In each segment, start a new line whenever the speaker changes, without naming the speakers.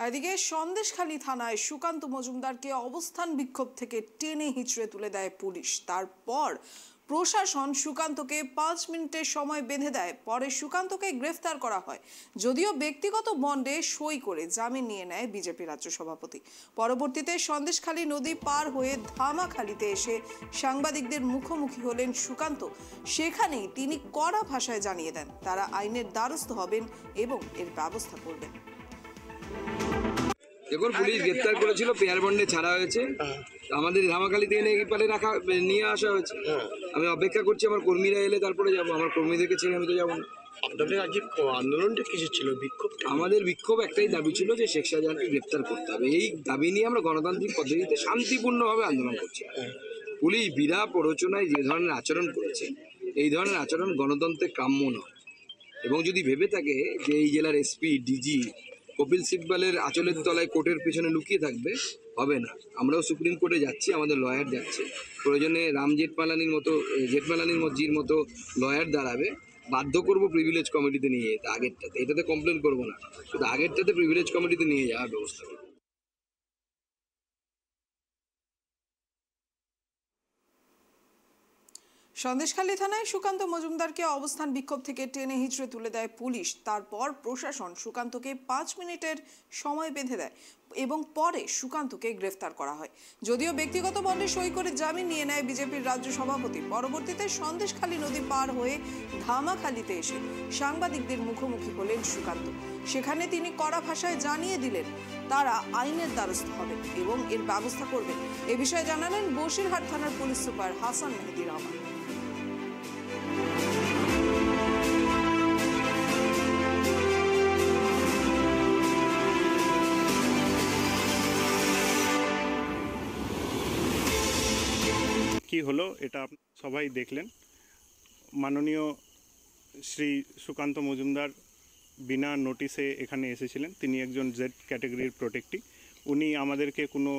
এদিকে সন্দেশখালী থানায় সুকান্ত মজুমদারকে অবস্থান বিক্ষোভ থেকে টেনে হিঁচড়ে তুলে দেয় পুলিশ। তারপর প্রশাসন সুকান্তকে 5 মিনিটের সময় বেঁধে দেয়। পরে সুকান্তকে গ্রেফতার করা হয়, যদিও ব্যক্তিগত বন্ডে সই করে জামিন নিয়ে নেয় বিজেপি রাজ্য সভাপতি। পরবর্তীতে সন্দেশখালী নদী পার হয়ে ধামাখালীতে এসে সাংবাদিকদের মুখোমুখি হলেন সুকান্ত। সেখানেই তিনি কড়া ভাষায় জানিয়ে দেন তারা আইনের দ্বারস্থ হবেন এবং এর ব্যবস্থা করবেন।
দেখুন, পুলিশ গ্রেপ্তার করেছিল, পেয়ার বন্ডে ছাড়া হয়েছে, আমাদের ধামাখালীতে এনে এপারে নিয়ে আসা হয়েছে। আমি অপেক্ষা করছি আমার কর্মীরা এলে তারপরে যাবো। আমার কর্মীদেরকে ছেড়ে আমি তো যাবো না।
আপনাদের আজকে আন্দোলনটা কিছু ছিল? বিক্ষোভ?
আমাদের বিক্ষোভ একটাই দাবি ছিল যে শেখ শাহজাহানকে গ্রেপ্তার করতে হবে। এই দাবি নিয়ে আমরা গণতান্ত্রিক পদ্ধতিতে শান্তিপূর্ণভাবে আন্দোলন করছি। পুলিশ বিনা প্ররোচনায় যে ধরনের আচরণ করেছে, এই ধরনের আচরণ গণতন্ত্রে কাম্য নয়। এবং যদি ভেবে থাকে যে এই জেলার এসপি, ডিজি কপিল সিব্বালের আঁচলের তলায় কোর্টের পেছনে লুকিয়ে থাকবে, হবে না। আমরাও সুপ্রিম কোর্টে যাচ্ছি, আমাদের লয়ার যাচ্ছে। প্রয়োজনে রাম জেঠমালানির মজির মতো লয়ার দাঁড়াবে। বাধ্য করবো প্রিভিলেজ কমিটিতে নিয়ে যেতে, আগেরটাতে। এটাতে কমপ্লেন করবো না, শুধু আগেরটাতে প্রিভিলেজ কমিটিতে নিয়ে যাওয়ার ব্যবস্থা করবো।
সন্দেশখালী থানায় সুকান্ত মজুমদারকে অবস্থান বিক্ষোভ থেকে টেনে হিঁচড়ে তুলে দেয় পুলিশ। তারপর প্রশাসন সুকান্তকে 5 মিনিটের সময় বেঁধে দেয় এবং পরে সুকান্তকে গ্রেফতার করা হয়, যদিও ব্যক্তিগত বন্ডে সই করে জামিন নিয়ে নেয় বিজেপির রাজ্য সভাপতি। পরবর্তীতে সন্দেশখালী নদী পার হয়ে ধামাখালীতে এসে সাংবাদিকদের মুখোমুখি হলেন সুকান্ত। সেখানে তিনি কড়া ভাষায় জানিয়ে দিলেন তারা আইনের দ্বারস্থ হবেন এবং এর ব্যবস্থা করবেন। এ বিষয়ে জানালেন বসিরহাট থানার পুলিশ সুপার হাসান মেহেদি রহমান।
কি হলো এটা সবাই দেখলেন। মাননীয় শ্রী সুকান্ত মজুমদার বিনা নোটিশে এখানে এসেছিলেন। তিনি একজন জেড ক্যাটাগরির প্রোটেক্টি। উনি আমাদেরকে কোনো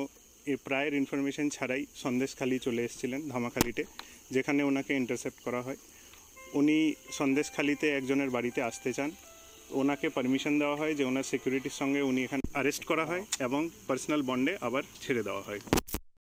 প্রায়ের ইনফরমেশন ছাড়াই সন্দেশখালী চলে এসেছিলেন, ধামাখালীতে, যেখানে ওনাকে ইন্টারসেপ্ট করা হয়। উনি সন্দেশখালীতে একজনের বাড়িতে আসতে চান। ওনাকে পারমিশন দেওয়া হয় যে ওনার সিকিউরিটির সঙ্গে উনি এখানে অ্যারেস্ট করা হয় এবং পার্সোনাল বন্ডে আবার ছেড়ে দেওয়া হয়।